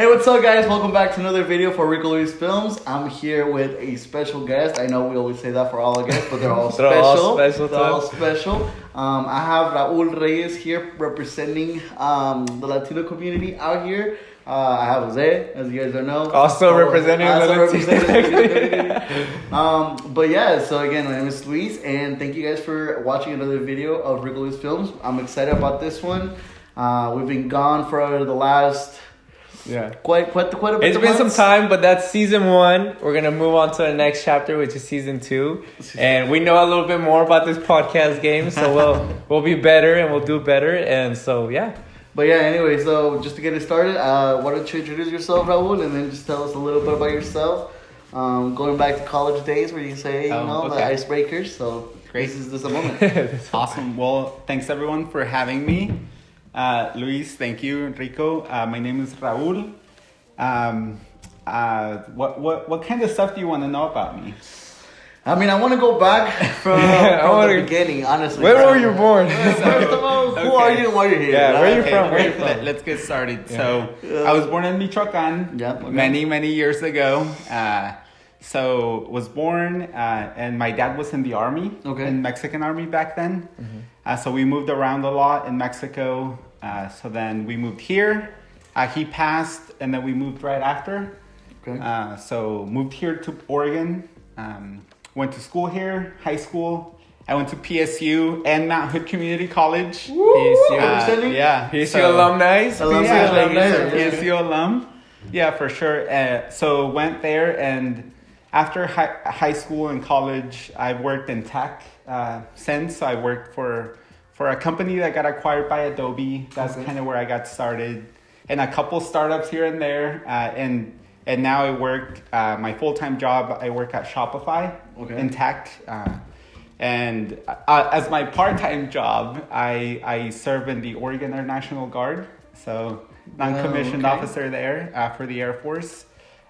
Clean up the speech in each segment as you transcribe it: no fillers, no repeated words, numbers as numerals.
Hey, what's up, guys? Welcome back to another video for Ricoluisfilms. I'm here with a special guest. I know we always say that for all our guests, but they're all special. They're all special. I have Raul Reyes here representing the Latino community out here. I have Jose, as you guys know. Also representing the Latino community. But yeah, so again, my name is Luis, and thank you guys for watching another video of Ricoluisfilms. I'm excited about this one. We've been gone for the last... quite a bit. It's been some time, but that's season 1. We're gonna move on to the next chapter, which is season 2, and we know a little bit more about this podcast game, so we'll be better and we'll do better, and so yeah. But yeah, anyway, so just to get it started, why don't you introduce yourself, Raul, and then just tell us a little bit about yourself. Going back to college days, where you say the icebreakers. So great. This is the moment. Awesome. Well, thanks everyone for having me. Luis, thank you, Rico. My name is Raul. What kind of stuff do you want to know about me? I mean, I want to go back from the beginning, honestly. Where were you born? First of all, who are you and why you're here? Yeah, where are you from? Where are you from? Let's get started. Yeah. So, I was born in Michoacan many years ago. So was born, and my dad was in the army, in Mexican army back then. Mm-hmm. So we moved around a lot in Mexico. So then we moved here. He passed, and then we moved right after. Okay. So moved here to Oregon. Went to school here, high school. I went to PSU and Mount Hood Community College. PSU, PSU alumni. PSU alum. Yeah, for sure. So went there, and after high school and college, I've worked in tech since. So I worked for a company that got acquired by Adobe. That's kind of where I got started. And a couple startups here and there. And now I work, my full-time job, I work at Shopify in tech. And as my part-time job, I serve in the Oregon Air National Guard. So non-commissioned officer there for the Air Force.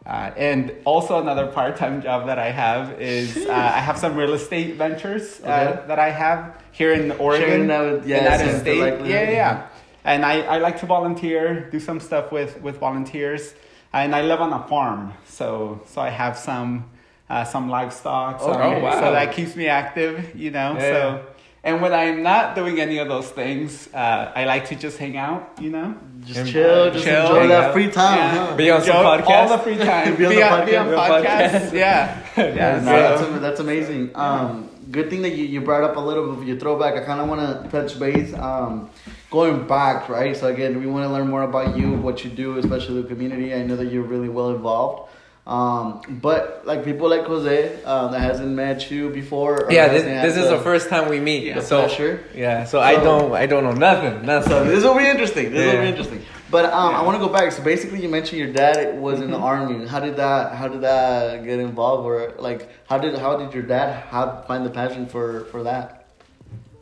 And also another part-time job that I have is I have some real estate ventures that I have here in Oregon, United States. Yeah. And I like to volunteer, do some stuff with volunteers. And I live on a farm, so I have some livestock. So that keeps me active, you know. Yeah. And when I'm not doing any of those things, I like to just hang out, you know. Just chill, enjoy that free time. Yeah. Huh? Be on some podcasts. All the free time. be on podcasts. Yeah. That's amazing. Good thing that you brought up a little bit of your throwback. I kind of want to touch base. Going back, right? So again, we want to learn more about you, what you do, especially the community. I know that you're really well involved. But like people like Jose that hasn't met you before. This is the first time we meet. Yeah, so I don't know nothing. So this will be interesting. But I want to go back. So basically, you mentioned your dad was in the army. How did that get involved, or like how did your dad find the passion for that?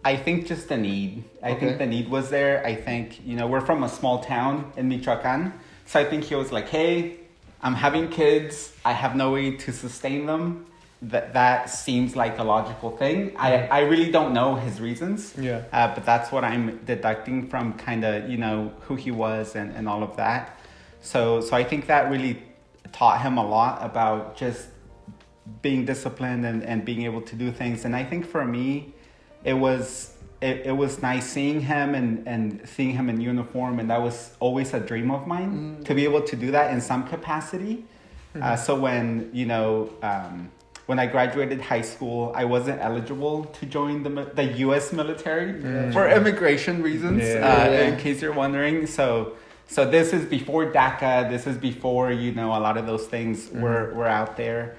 I think just the need. I think the need was there. I think, we're from a small town in Michoacan. So I think he was like, hey, I'm having kids. I have no way to sustain them. That seems like a logical thing. I really don't know his reasons. Yeah. But that's what I'm deducting from kind of, who he was and all of that. So I think that really taught him a lot about just being disciplined and being able to do things. And I think for me, it was nice seeing him and seeing him in uniform, and that was always a dream of mine to be able to do that in some capacity. So when I graduated high school, I wasn't eligible to join the U.S. military for immigration reasons. In case you're wondering, so this is before DACA. This is before a lot of those things were out there.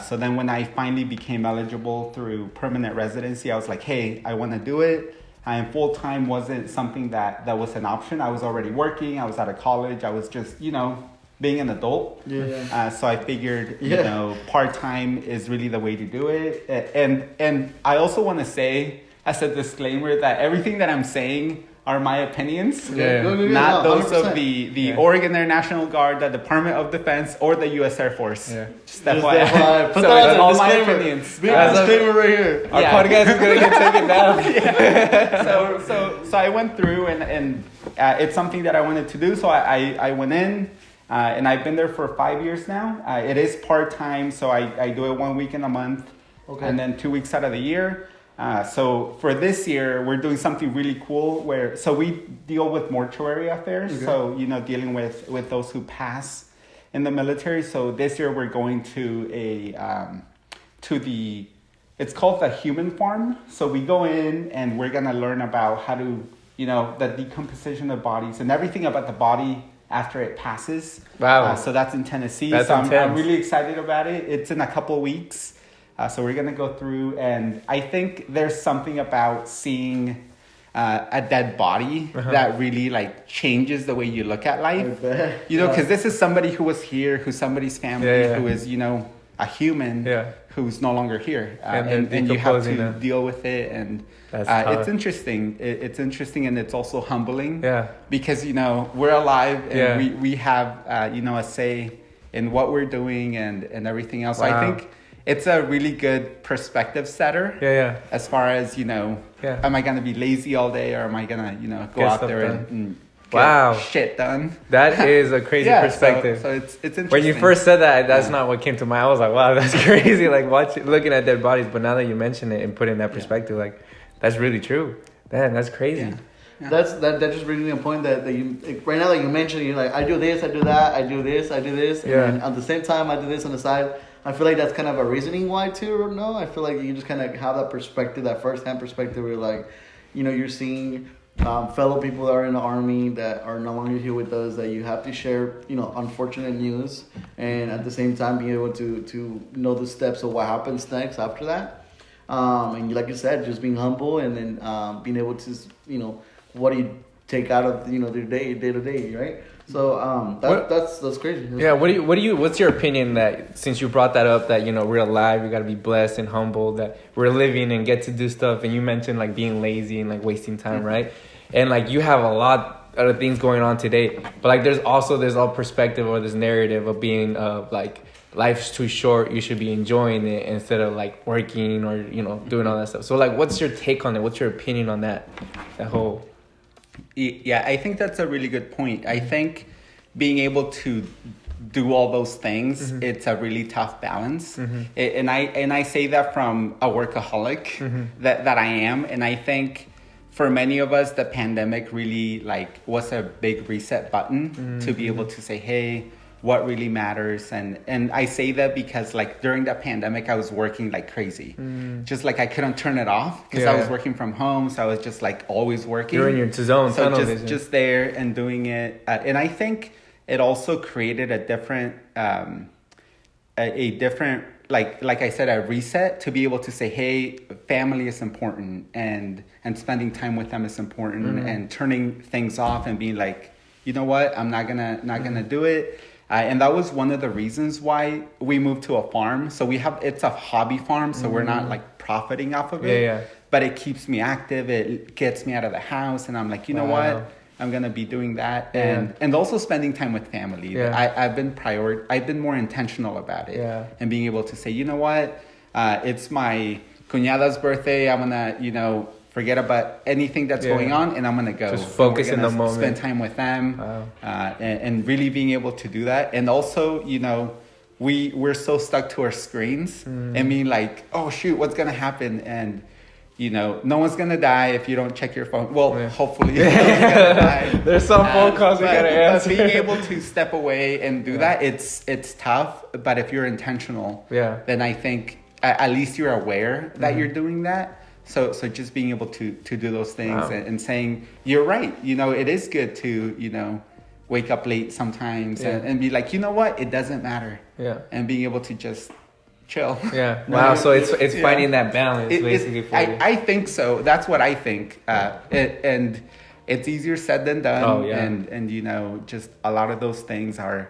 So then when I finally became eligible through permanent residency, I was like, hey, I want to do it. And full-time wasn't something that was an option. I was already working. I was out of college. I was just, being an adult. So I figured, part-time is really the way to do it. And I also want to say, as a disclaimer, that everything that I'm saying are my opinions, not those of the Oregon Air National Guard, the Department of Defense, or the U.S. Air Force. Just FYI. Put that all my opinions. Disclaimer right here. Our podcast is going to get taken down. So I went through, and it's something that I wanted to do. So I went in. And I've been there for 5 years now. It is part-time, so I do it 1 week in a month, and then 2 weeks out of the year. So for this year, we're doing something really cool so we deal with mortuary affairs. Okay. So, dealing with those who pass in the military. So this year we're going to it's called the human farm. So we go in and we're going to learn about how to, the decomposition of bodies and everything about the body after it passes. Wow. So that's in Tennessee. That's so I'm really excited about it. It's in a couple of weeks. So we're going to go through, and I think there's something about seeing a dead body that really changes the way you look at life. Because this is somebody who was here, who's somebody's family, who is, a human who's no longer here. And you have to deal with it. And it's interesting. It's interesting, and it's also humbling. Because, we're alive, and we have, a say in what we're doing and everything else. Wow. So I think it's a really good perspective setter. As far as, am I going to be lazy all day, or am I going to, go out there and get shit done? That is a crazy perspective. So it's interesting. When you first said that, that's not what came to mind. I was like, wow, that's crazy. Looking at dead bodies. But now that you mention it and put it in that perspective, that's really true. Man, that's crazy. Yeah. That just brings me a point that you right now that you mentioned, you're like, I do this, I do that, I do this, and at the same time I do this on the side. I feel like that's kind of a reasoning why too. No, I feel like you just kind of have that perspective, that first-hand perspective, where you're seeing fellow people that are in the army that are no longer here with us, that you have to share, unfortunate news, and at the same time being able to know the steps of what happens next after that. And like you said, just being humble, and then being able to, what do you take out of their day to day, right? So that's crazy. What's your opinion that, since you brought that up, that we're alive, we gotta be blessed and humble that we're living and get to do stuff, and you mentioned being lazy and wasting time, right? And you have a lot of things going on today, but there's all perspective or this narrative of being life's too short, you should be enjoying it instead of working or doing all that stuff. So what's your take on it? What's your opinion on that whole? Yeah, I think that's a really good point. I think being able to do all those things, it's a really tough balance. And I say that from a workaholic that I am. And I think for many of us, the pandemic really was a big reset button to be able to say, hey, what really matters. And I say that because during the pandemic, I was working like crazy. Just I couldn't turn it off because I was working from home. So I was just always working. You're in your zone. So just there and doing it. And I think it also created a different, like I said, a reset to be able to say, hey, family is important, and spending time with them is important, and turning things off and being you know what, I'm not gonna do it. And that was one of the reasons why we moved to a farm. So it's a hobby farm, so we're not profiting off of it. But it keeps me active. It gets me out of the house, and I'm you know what, I'm gonna be doing that, and also spending time with family. I've been more intentional about it, and being able to say, you know what, it's my cuñada's birthday. I'm gonna forget about anything that's going on, and I'm going to go. Just focus in the moment. Spend time with them, and really being able to do that. And also, we're so stuck to our screens and being oh, shoot, what's going to happen? And, no one's going to die if you don't check your phone. Well, hopefully no one's going to die. There's some phone calls you got to answer. Being able to step away and do that, it's tough. But if you're intentional, then I think at least you're aware that you're doing that. So just being able to do those things and saying, you're right. It is good to, wake up late sometimes and be you know what? It doesn't matter. And being able to just chill. Wow. So it's finding that balance basically for you. I think so. That's what I think. And it's easier said than done. Oh, yeah. And just a lot of those things are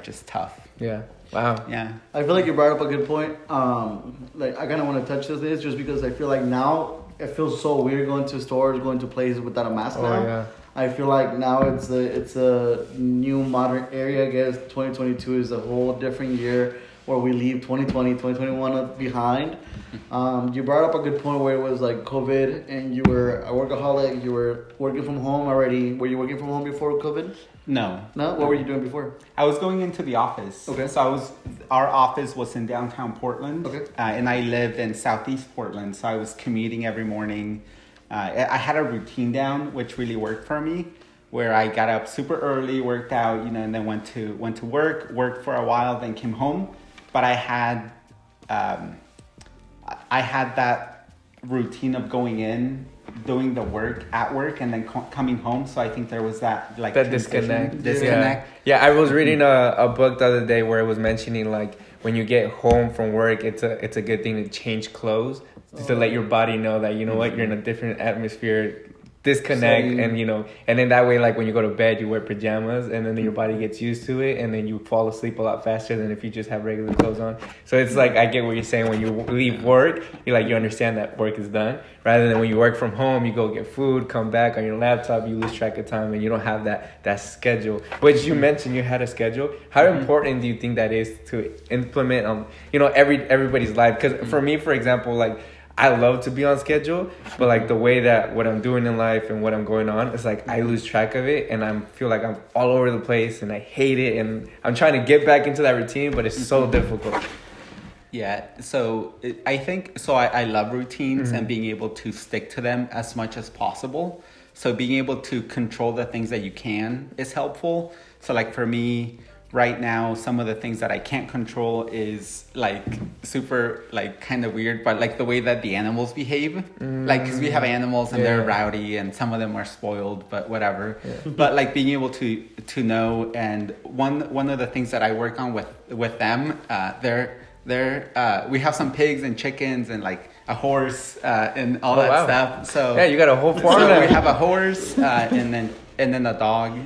just tough. Yeah. Wow. Yeah. I feel like you brought up a good point. I kind of want to touch this just because I feel like now it feels so weird going to stores, going to places without a mask now. Yeah. I feel like now it's a new modern area. I guess 2022 is a whole different year where we leave 2020, 2021 behind. You brought up a good point where it was like COVID and you were a workaholic, you were working from home already. Were you working from home before COVID? No. No? What were you doing before? I was going into the office. Okay. So our office was in downtown Portland. Okay. And I lived in southeast Portland. So I was commuting every morning. I had a routine down, which really worked for me, where I got up super early, worked out, and then went to worked for a while, then came home. But I had that routine of going in, doing the work at work, and then coming home. So I think there was that like that disconnect. Yeah, I was reading a book the other day where it was mentioning like when you get home from work, it's a good thing to change clothes to let your body know that what, you're in a different atmosphere. Disconnect and then that way, like when you go to bed, you wear pajamas and then your body gets used to it and then you fall asleep a lot faster than if you just have regular clothes on. So it's like, I get what you're saying. When you leave work, you understand that work is done, rather than when you work from home, you go get food, come back on your laptop, you lose track of time and you don't have that schedule, which you mentioned you had a schedule. How important do you think that is to implement everybody's life? Because for me, for example, like I love to be on schedule, but like the way that what I'm doing in life and what I'm going on, it's like I lose track of it and I feel like I'm all over the place and I hate it and I'm trying to get back into that routine, but it's so difficult. Yeah, so I think, I love routines and being able to stick to them as much as possible. So being able to control the things that you can is helpful. So like for me, right now, some of the things that I can't control is like super like kind of weird, but like the way that the animals behave, like because we have animals and they're rowdy and some of them are spoiled, but whatever. But like being able to know, and one of the things that I work on with them, we have some pigs and chickens and like a horse and all that stuff. So yeah, you got a whole farm. So we have a horse and then a dog.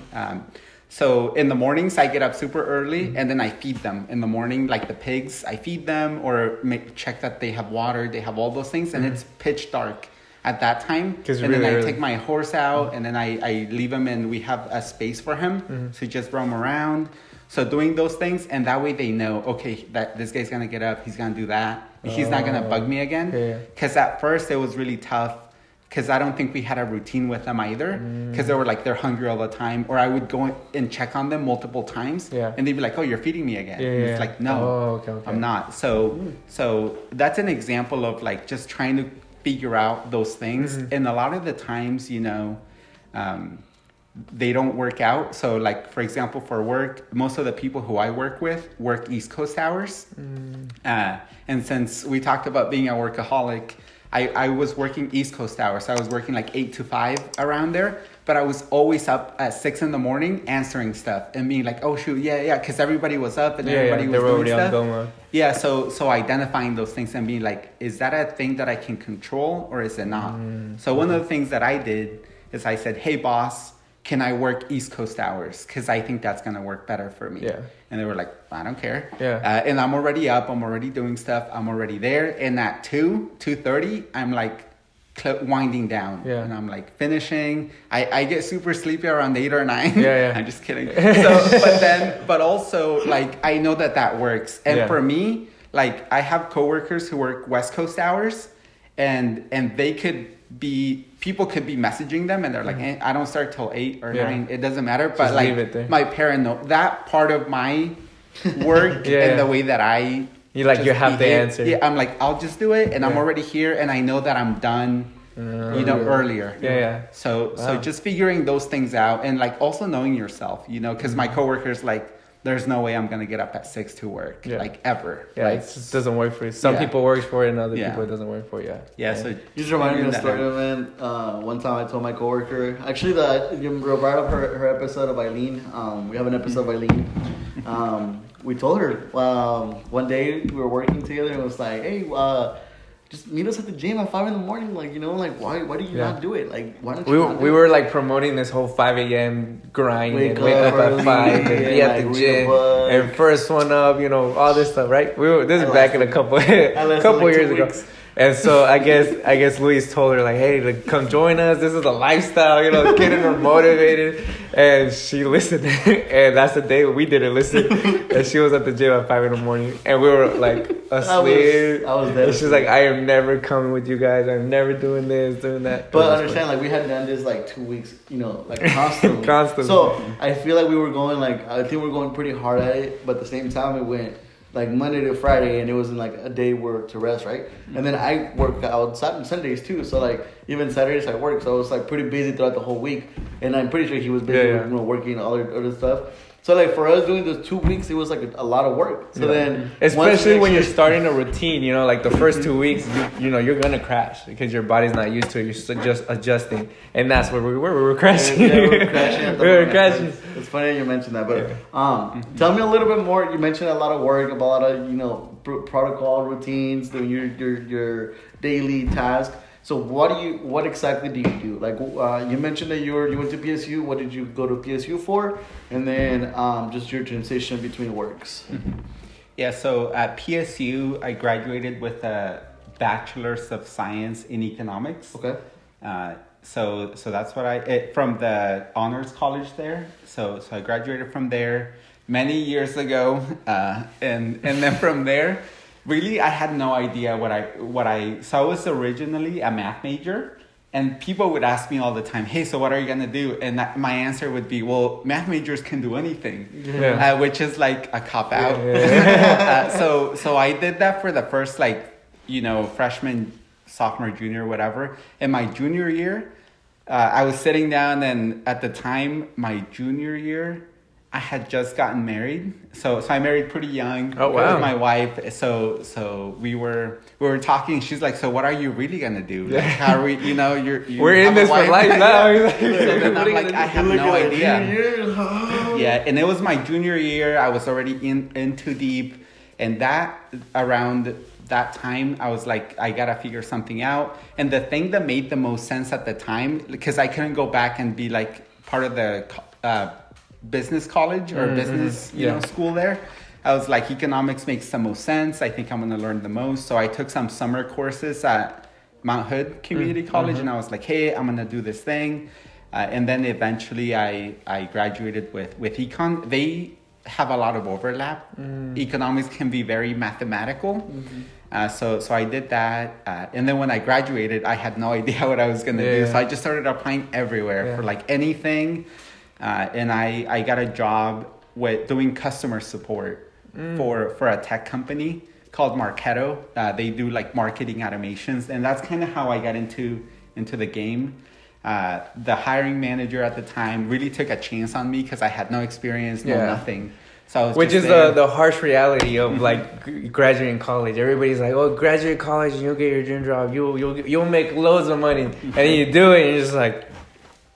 So in the mornings, I get up super early and then I feed them. In the morning, like the pigs, I feed them or check that they have water, they have all those things. And it's pitch dark at that time. And really then I take my horse out and then I leave him and we have a space for him to just roam around. So doing those things, and that way they know, okay, that this guy's going to get up, he's going to do that. He's not going to bug me again. Because at first it was really tough. Because I don't think we had a routine with them either. Because they were like, they're hungry all the time. Or I would go and check on them multiple times. And they'd be like, oh, you're feeding me again. It's like, no, I'm not. So that's an example of like just trying to figure out those things. And a lot of the times, they don't work out. So like, for example, for work, most of the people who I work with work East Coast hours. And since we talked about being a workaholic, I was working East Coast hours. So I was working like 8 to 5 around there, but I was always up at 6 in the morning answering stuff and being like, oh shoot, because everybody was up and everybody was doing stuff. Yeah, so identifying those things and being like, is that a thing that I can control or is it not? So one of the things that I did is I said, hey boss, can I work East Coast hours? Because I think that's going to work better for me. And they were like, I don't care. And I'm already up. I'm already doing stuff. I'm already there. And at 2:30, I'm like winding down. And I'm like finishing. I get super sleepy around 8 or 9. I'm just kidding. But also like, I know that works. And for me, like I have coworkers who work West Coast hours and people could be messaging them and they're like, I don't start till 8 or 9. It doesn't matter. But just like my parent know that part of my work and the way that I you have the answer. Yeah, I'm like, I'll just do it and I'm already here and I know that I'm done earlier. So just figuring those things out and like also knowing yourself, because my coworkers like, there's no way I'm going to get up at 6 to work, like ever. It just doesn't work for you. Some people works for it and other people it doesn't work for you. So you just reminded me of a story, man. One time I told my coworker, actually you brought up her episode of Eileen. We have an episode of Eileen. We told her, one day we were working together and it was like, hey, just meet us at the gym at 5 in the morning. Like, why do you not do it? Like, why don't you we were like promoting this whole 5 a.m. grind wake up at 5 and be at the gym and first one up, all this stuff, right? This is back in a couple years ago. And so I guess Luis told her like, hey, like, come join us. This is a lifestyle, getting her motivated. And she listened. And that's the day we didn't listen. And she was at the gym at 5 a.m, and we were like asleep. I was there. And she's like, I am never coming with you guys. I'm never doing this, doing that. But understand, like we had done this like 2 weeks, like constantly. Constantly. So I feel like we were going I think we were going pretty hard at it. But at the same time, we went like Monday to Friday, and it wasn't like a day work to rest, right? And then I work out Sundays too, so like even Saturdays I work, so I was like pretty busy throughout the whole week. And I'm pretty sure he was busy, working all other stuff. So like for us doing those 2 weeks, it was like a lot of work. So then, especially when you're starting a routine, like the first 2 weeks, you're gonna crash because your body's not used to it. You're just adjusting, and that's where we were. We were crashing. Yeah, we were crashing. It's funny you mentioned that, but tell me a little bit more. You mentioned a lot of work, about a lot of protocol routines, doing your daily task. So what exactly do you do? Like you mentioned that you went to PSU. What did you go to PSU for? And then just your transition between works. Mm-hmm. Yeah, so at PSU, I graduated with a Bachelor's of Science in Economics. Okay. So that's what from the honors college there. So I graduated from there many years ago, and then from there. Really, I had no idea so I was originally a math major, and people would ask me all the time, hey, so what are you going to do? And my answer would be, well, math majors can do anything, which is like a cop out. So I did that for the first, freshman, sophomore, junior, whatever. In my junior year, I was sitting down, and at the time, my junior year, I had just gotten married, so I married pretty young. Oh wow! With my wife, so we were talking. She's like, so what are you really gonna do? Like, how are we? We're in this for life now. So then I'm like, I have no idea. Yeah, and it was my junior year. I was already in too deep, and around that time, I was like, I gotta figure something out. And the thing that made the most sense at the time, because I couldn't go back and be like part of the business college or business school there, I was like, economics makes the most sense. I think I'm going to learn the most. So I took some summer courses at Mount Hood Community College, and I was like, hey, I'm going to do this thing. And then eventually I graduated with econ. They have a lot of overlap. Economics can be very mathematical. So I did that. And then when I graduated, I had no idea what I was going to do. So I just started applying everywhere for like anything. And I got a job with doing customer support for a tech company called Marketo. They do like marketing automations, and that's kind of how I got into the game. The hiring manager at the time really took a chance on me because I had no experience, nothing. So which is the harsh reality of like graduating college. Everybody's like, oh, graduate college and you'll get your dream job. You'll make loads of money, and then you do it, and you're just like,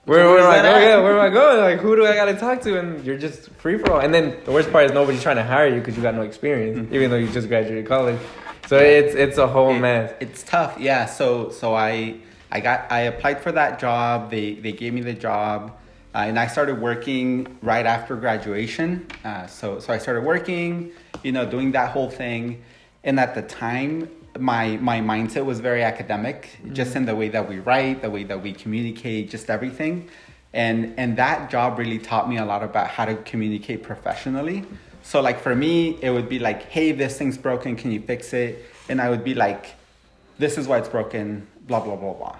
where am I going? Like, who do I got to talk to? And you're just free for all. And then the worst part is nobody's trying to hire you because you got no experience, even though you just graduated college. So it's a whole mess. It's tough, yeah. So I applied for that job. They gave me the job, and I started working right after graduation. So I started working, doing that whole thing. And at the time, my mindset was very academic, just in the way that we write, the way that we communicate, just everything. And that job really taught me a lot about how to communicate professionally. So like for me, it would be like, hey, this thing's broken, can you fix it? And I would be like, this is why it's broken, blah, blah, blah, blah,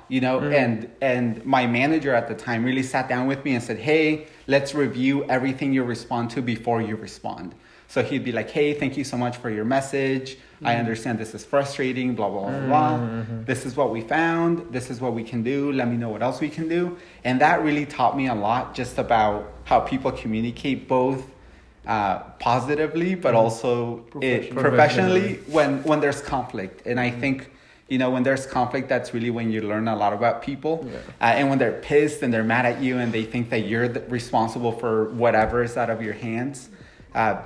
And my manager at the time really sat down with me and said, hey, let's review everything you respond to before you respond. So he'd be like, hey, thank you so much for your message. I understand this is frustrating, blah, blah, blah, blah. This is what we found. This is what we can do. Let me know what else we can do. And that really taught me a lot just about how people communicate both positively, but also professionally when there's conflict. And I think, when there's conflict, that's really when you learn a lot about people. And when they're pissed and they're mad at you and they think that you're responsible for whatever is out of your hands,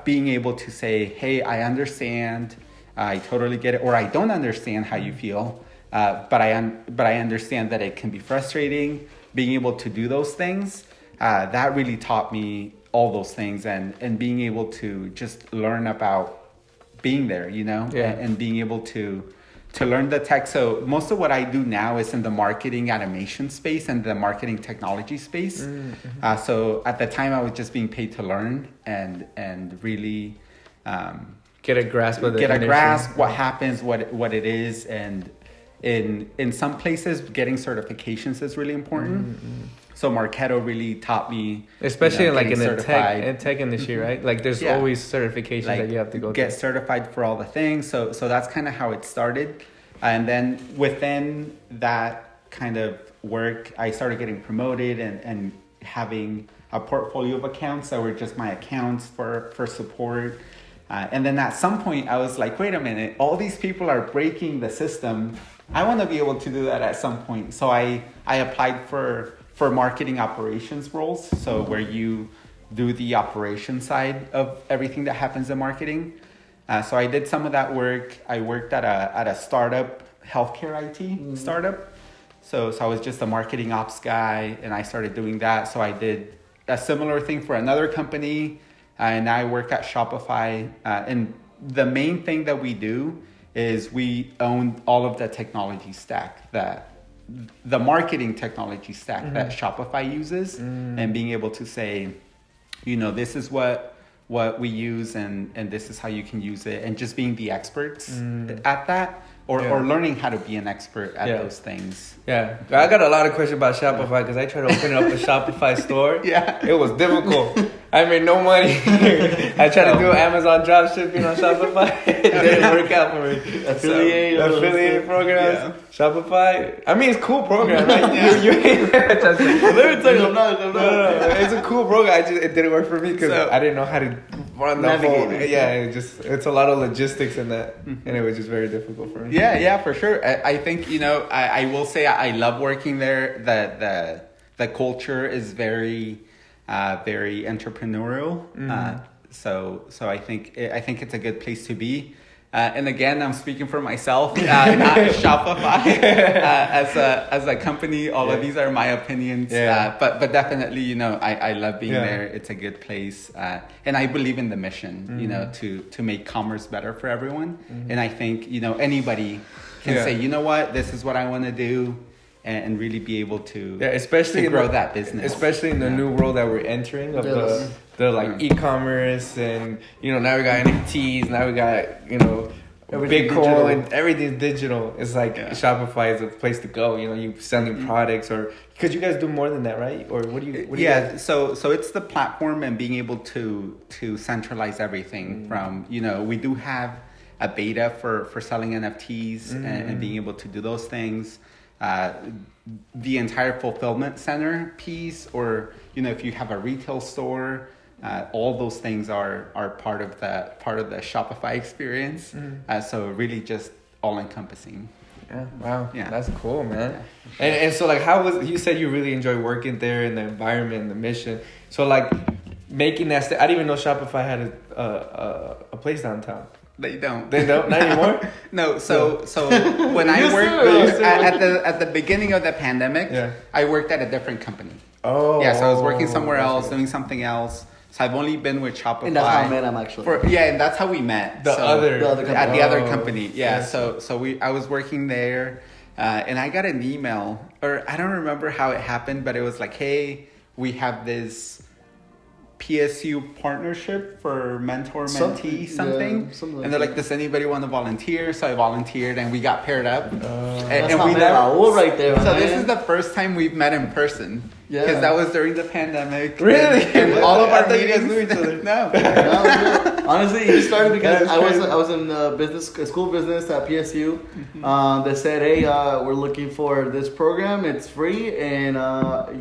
being able to say, hey, I understand, I totally get it, or I don't understand how you feel, but I understand that it can be frustrating. Being able to do those things, that really taught me all those things, and being able to just learn about being there, and being able to learn the tech. So most of what I do now is in the marketing animation space and the marketing technology space. So at the time I was just being paid to learn and really get a grasp of what happens, what it is, and in some places getting certifications is really important. So Marketo really taught me, especially in the tech industry, right? Like there's always certifications that you have to go get certified for all the things. So that's kind of how it started. And then within that kind of work, I started getting promoted and having a portfolio of accounts that were just my accounts for support. And then at some point I was like, wait a minute, all these people are breaking the system. I want to be able to do that at some point. So I applied for marketing operations roles. So where you do the operation side of everything that happens in marketing. So I did some of that work. I worked at a startup, healthcare IT startup. So I was just a marketing ops guy, and I started doing that. So I did a similar thing for another company, and now I work at Shopify. And the main thing that we do is we own all of the technology stack, the marketing technology stack that Shopify uses, and being able to say, this is what we use and this is how you can use it, and just being the experts at that, or learning how to be an expert at those things. Yeah, I got a lot of questions about Shopify because I tried to open up a Shopify store. It was difficult. I made no money. I tried to do Amazon drop shipping on Shopify. It didn't work out for me. Affiliate programs, Shopify. I mean, it's a cool program, right? You ain't let me tell you, I'm not. It's a cool program. It didn't work for me because I didn't know how to run the whole. It's a lot of logistics in that, and it was just very difficult for me. Yeah, for sure. I think I will say I love working there. The culture is very entrepreneurial. So I think it's a good place to be. And again, I'm speaking for myself, not Shopify as a company. All of these are my opinions. But definitely, I love being there. It's a good place, and I believe in the mission. To make commerce better for everyone. And I think anybody can say, this is what I want to do. And really be able to especially grow that business, especially in the new world that we're entering of the e-commerce, and now we got NFTs, now we got Bitcoin, and everything's digital. It's like Shopify is a place to go. You selling products, or because you guys do more than that, right? Or what do you? So it's the platform and being able to centralize everything from we do have a beta for selling NFTs and being able to do those things. The entire fulfillment center piece, or if you have a retail store, all those things are part of the Shopify experience. So really just all encompassing. Wow. That's cool, man. And so how was, you said you really enjoy working there and the environment and the mission. So making that I didn't even know Shopify had a place downtown. They don't. Not anymore? No. So when I worked at the beginning of the pandemic, I worked at a different company. Oh. Yeah, so I was working somewhere else, doing something else. So I've only been with Shopify. And that's how I met him, actually. And that's how we met. The other company. At the other company. Yeah. So I was working there, and I got an email, or I don't remember how it happened, but it was like, hey, we have this PSU partnership for mentor-mentee something. And they're like, does anybody want to volunteer? So I volunteered, and we got paired up. And we met Raul right there. So this is the first time we've met in person. Because that was during the pandemic. Really? And all of our meetings. You guys knew each other. No. Honestly, it started because I was in school business at PSU. They said, hey, we're looking for this program. It's free, and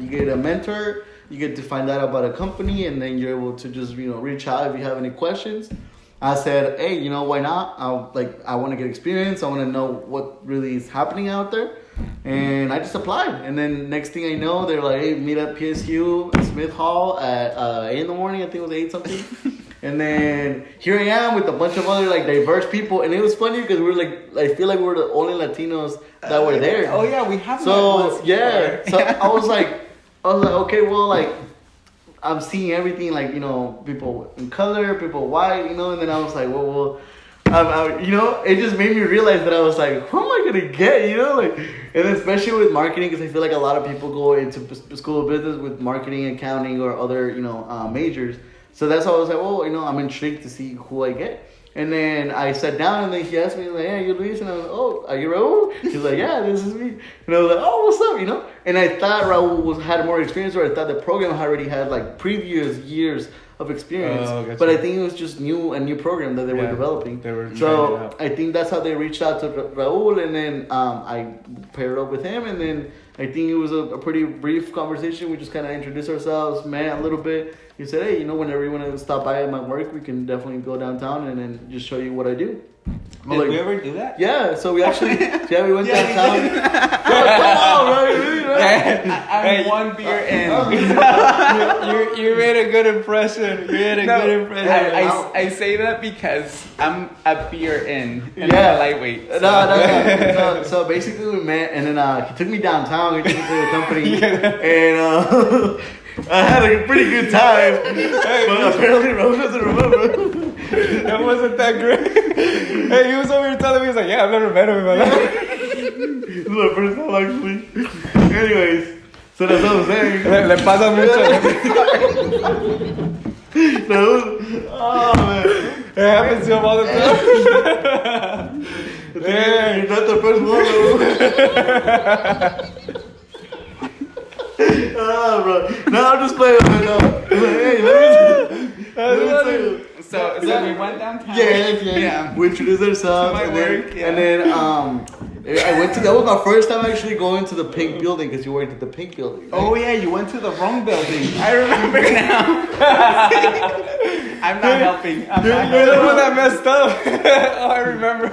you get a mentor. You get to find out about a company, and then you're able to just reach out if you have any questions. I said, hey, why not? I want to get experience. I want to know what really is happening out there. And I just applied. And then next thing I know, they're like, hey, meet at PSU Smith Hall at 8 in the morning. I think it was 8 something. And then here I am with a bunch of other diverse people. And it was funny because we were I feel like we were the only Latinos that were there. Oh yeah, we have. So yeah. So I was like, okay, well, I'm seeing everything, people in color, people white, and then I was like, well, you know, it just made me realize that I was like, who am I gonna get? You know, like, and especially with marketing, because I feel like a lot of people go into school of business with marketing, accounting, or other, you know, majors. So that's why I was like, well, you know, I'm intrigued to see who I get. And then I sat down, and then he asked me, like, "Hey, you Luis?" And I was like, "Oh, are you Raul?" He's like, "Yeah, this is me." And I was like, "Oh, what's up?" You know. And I thought Raul had more experience, or I thought the program already had like previous years of experience. Oh, gotcha. But I think it was just a new program that they were developing. So I think that's how they reached out to Raul, and then I paired up with him, and then I think it was a pretty brief conversation. We just kind of introduced ourselves, met a little bit. He said, "Hey, you know, whenever you want to stop by at my work, we can definitely go downtown and then just show you what I do." Did we ever do that? Yeah, so we actually, we went downtown. Come on, right? I'm one beer in. You made a good impression. I say that because I'm a beer in and yeah. I'm a lightweight. So. No. So basically we met, and then he took me downtown. We took me to the company, and I had a pretty good time. But apparently Rose doesn't remember. That wasn't that great. Hey, he was over here telling me, he was like, "Yeah, I've never met him in my life." This is my first time, actually. Anyways, so that's what I'm saying. Le pasa mucho. Oh, man. It happens to him all the time. You're not the first one. Oh, bro. No, I'm just playing with it now. Hey, let me So we went downtown. Yeah. We introduced ourselves. To my work, and then I went to, that was my first time actually going to the pink building, because you worked at the pink building. Right? Oh yeah, you went to the wrong building. I remember now. I'm not helping. You're the one that messed up. Oh, I remember.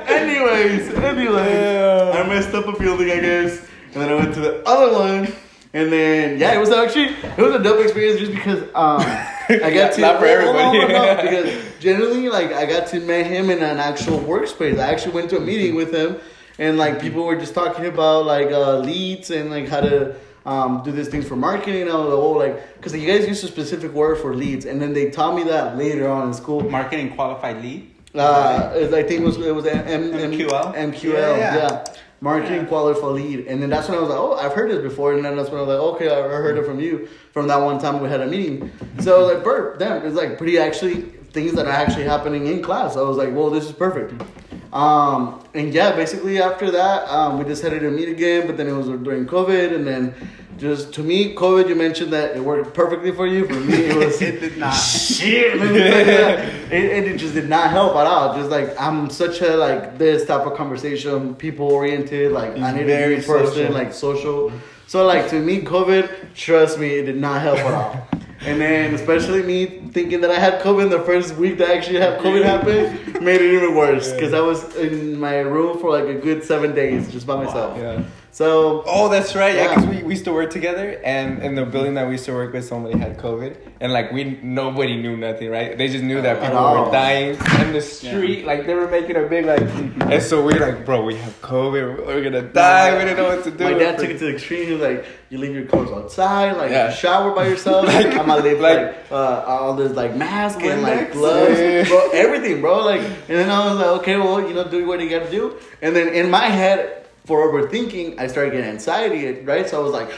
Anyways, I messed up a building, I guess. And then I went to the other one. And then, it was a dope experience just because I got to... Not for everybody. No, because generally, like, I got to meet him in an actual workspace. I actually went to a meeting with him, and, like, people were just talking about, like, leads and, like, how to do these things for marketing. I was like, because you guys use a specific word for leads, and then they taught me that later on in school. Marketing qualified lead? I think it was MQL? MQL, yeah. Marketing qualified lead. And then that's when I was like, oh, I've heard this before. And then that's when I was like, okay, I heard it from you from that one time we had a meeting. So I was like, damn, it's like pretty actually things that are actually happening in class. I was like, well, this is perfect. And basically after that, we decided to meet again, but then it was during COVID. And then just to me, COVID, you mentioned that it worked perfectly for you. For me, it was it did not. Shit, it just did not help at all. Just like I'm such a like this type of conversation, people oriented. Like I need to be a person, like social. So like to me, COVID, trust me, it did not help at all. And then especially me thinking that I had COVID the first week that I actually had COVID happen made it even worse, because I was in my room for like a good 7 days just by myself. Yeah. So. Oh, that's right. Yeah, because we used to work together, and in the building that we used to work with, somebody had COVID, and like nobody knew nothing, right? They just knew that people were dying in the street, like they were making a big like, and so we're like, bro, we have COVID, we're gonna die. We didn't know what to do. My dad took it to the extreme. He was like, you leave your clothes outside, like shower by yourself. I'm gonna leave like all this like mask and like gloves, bro, everything, bro. Like, and then I was like, okay, well, do what you gotta do. And then in my head, for overthinking, I started getting anxiety, right? So I was like,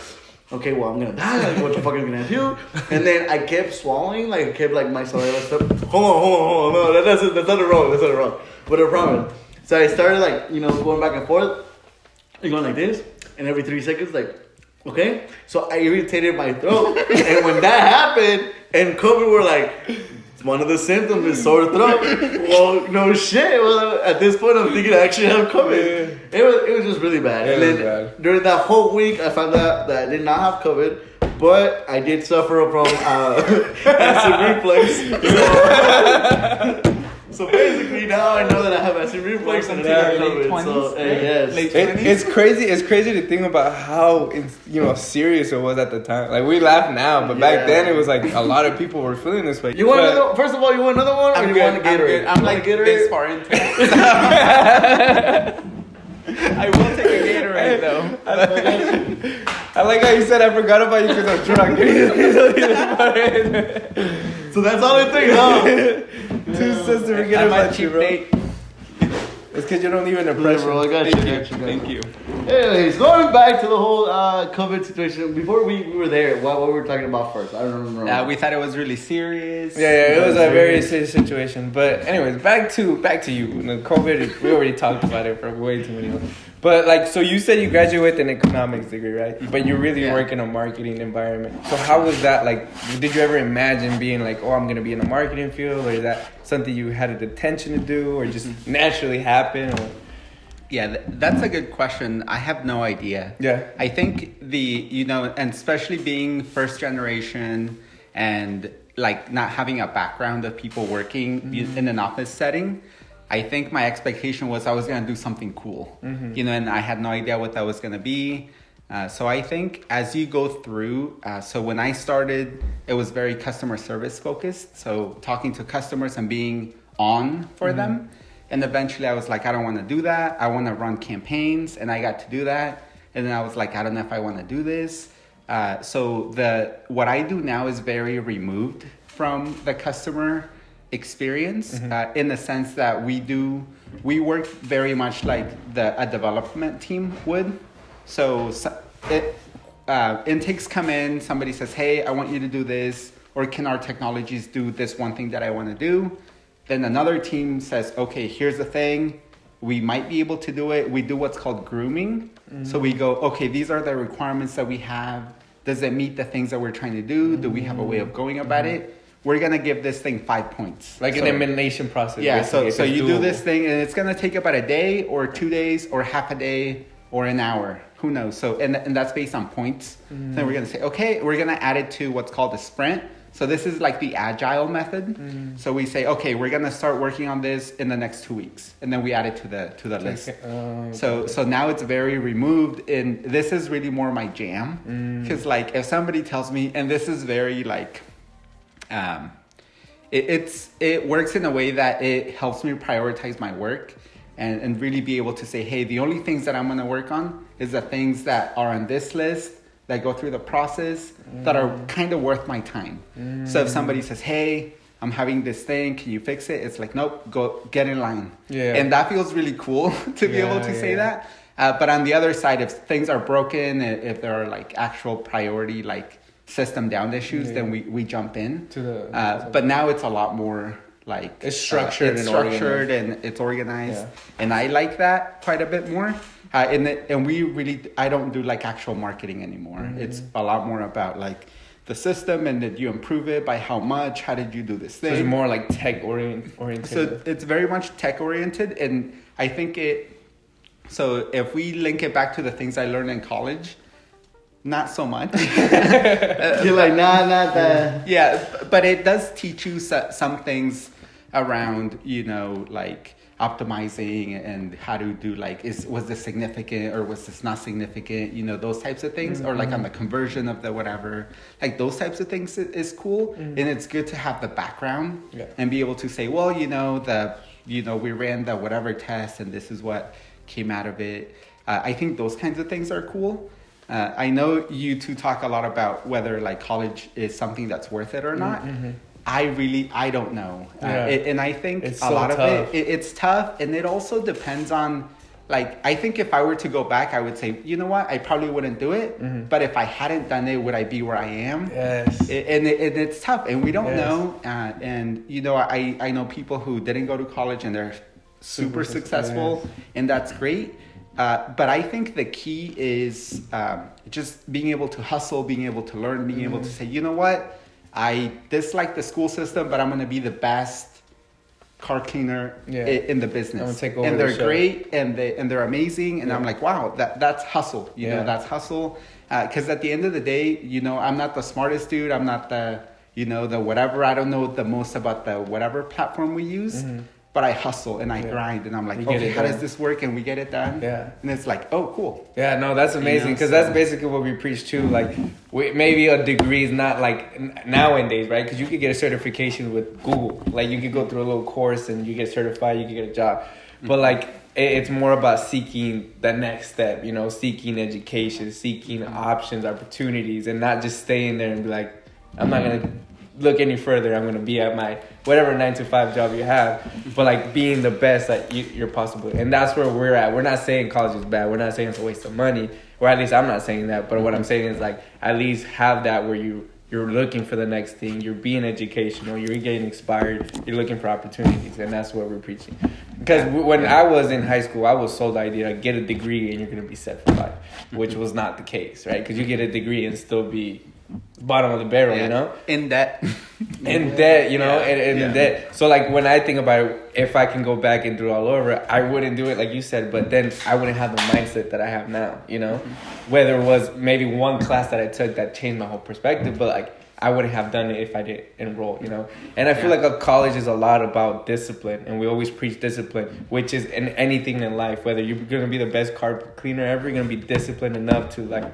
okay, well, I'm gonna die. Like, what the fuck am I gonna do? And then I kept swallowing, like, I kept like my saliva stuff. Hold on. No, that's not wrong. But I promise. So I started like, going back and forth, and going like this, and every 3 seconds, like, okay. So I irritated my throat, and when that happened, and COVID were like, one of the symptoms is sore throat. Well, no shit. Well, at this point, I'm thinking I actually have COVID. It was just really bad. And then during that whole week, I found out that I did not have COVID, but I did suffer from acid reflux. So basically, now I know that I have acid reflux and I have COVID. So yes, it's crazy. It's crazy to think about how serious it was at the time. Like we laugh now, but back then it was like a lot of people were feeling this way. You want another? First of all, you want another one, or you want a Gatorade? I'm like this far into it. I will take a Gatorade though. I like how you said I forgot about you because I'm drunk. So that's all it takes, huh? Too sus to forget about you, bro. It's because you don't even impress bro. I got you. Thank you. Anyways, going back to the whole COVID situation. Before we were there, what were we talking about first? I don't remember. We thought it was really serious. Yeah, it was a very serious situation. But anyways, back to you. COVID, we already talked about it for way too many months. But like, so you said you graduated with an economics degree, right? But you really work in a marketing environment. So how was that? Like, did you ever imagine being like, oh, I'm going to be in the marketing field? Or is that something you had the intention to do or just naturally happen? Or? Yeah, that's a good question. I have no idea. Yeah. I think and especially being first generation and like not having a background of people working in an office setting, I think my expectation was I was going to do something cool, and I had no idea what that was going to be. So I think as you go through, so when I started, it was very customer service focused. So talking to customers and being on for them. And eventually I was like, I don't want to do that. I want to run campaigns, and I got to do that. And then I was like, I don't know if I want to do this. So what I do now is very removed from the customer experience in the sense that we work very much like a development team would. So intakes come in, somebody says, hey, I want you to do this, or can our technologies do this one thing that I want to do? Then another team says, okay, here's the thing. We might be able to do it. We do what's called grooming. So we go, okay, these are the requirements that we have. Does it meet the things that we're trying to do? Do we have a way of going about it? We're going to give this thing 5 points. Like an elimination process. Yeah, so you do this thing, and it's going to take about a day or 2 days or half a day or an hour. Who knows? So and that's based on points. Then we're going to say, okay, we're going to add it to what's called a sprint. So this is like the agile method. So we say, okay, we're going to start working on this in the next 2 weeks. And then we add it to the list. So now it's very removed. And this is really more my jam. Because like if somebody tells me, and this is very like, it works in a way that it helps me prioritize my work and really be able to say, hey, the only things that I'm going to work on is the things that are on this list, that go through the process, that are kind of worth my time. So if somebody says, hey, I'm having this thing, can you fix it? It's like, nope, go get in line. Yeah. And that feels really cool to be able to say that. But on the other side, if things are broken, if there are like actual priority, like system down issues, then we jump in. But now it's a lot more like it's structured, and it's organized. And I like that quite a bit more. And we really, I don't do like actual marketing anymore. It's a lot more about like the system, and did you improve it by how much? How did you do this thing? So it's more like tech oriented. So it's very much tech oriented, and I think so if we link it back to the things I learned in college, not so much. You're like, not that. Yeah, but it does teach you some things around, like optimizing and how to do like, was this significant or was this not significant? Those types of things, or like on the conversion of the whatever, like those types of things is cool. And it's good to have the background and be able to say, well, we ran the whatever test and this is what came out of it. I think those kinds of things are cool. I know you two talk a lot about whether like college is something that's worth it or not. I don't know. And I think it's a lot of it's tough. And it also depends on, like, I think if I were to go back, I would say, you know what, I probably wouldn't do it. But if I hadn't done it, would I be where I am? Yes. And it's tough. And we don't know. And, I know people who didn't go to college and they're super successful. And that's great. But I think the key is just being able to hustle, being able to learn, being able to say, you know what, I dislike the school system, but I'm going to be the best car cleaner in the business. I'm gonna take over, and they're great, and they're amazing. And I'm like, wow, that's hustle. You know, that's hustle. Because at the end of the day, I'm not the smartest dude. I'm not the whatever. I don't know the most about the whatever platform we use. But I hustle and I grind, and I'm like, okay, how does this work? And we get it done. Yeah. And it's like, oh, cool. Yeah, no, that's amazing, because that's basically what we preach too. Like, maybe a degree is not like nowadays, right? Because you could get a certification with Google. Like, you could go through a little course and you get certified, you could get a job. But like, it's more about seeking the next step, seeking education, seeking options, opportunities, and not just staying there and be like, I'm not going to look any further, I'm gonna be at my whatever 9-to-5 job you have, but like being the best that you're possible. And that's where we're at. We're not saying college is bad. We're not saying it's a waste of money, or at least I'm not saying that. But what I'm saying is like at least have that where you're looking for the next thing. You're being educational. You're getting inspired. You're looking for opportunities, and that's what we're preaching. Because when I was in high school, I was sold the idea like get a degree and you're gonna be set for life, which was not the case, right? Because you get a degree and still be bottom of the barrel, you know, in debt, in debt. So like when I think about it, if I can go back and do it all over, I wouldn't do it like you said, but then I wouldn't have the mindset that I have now, you know, whether it was maybe one class that I took that changed my whole perspective, but like I wouldn't have done it if I didn't enroll, you know. And I feel like a college is a lot about discipline, and we always preach discipline, which is in anything in life, whether you're gonna be the best car cleaner ever, you're gonna be disciplined enough to like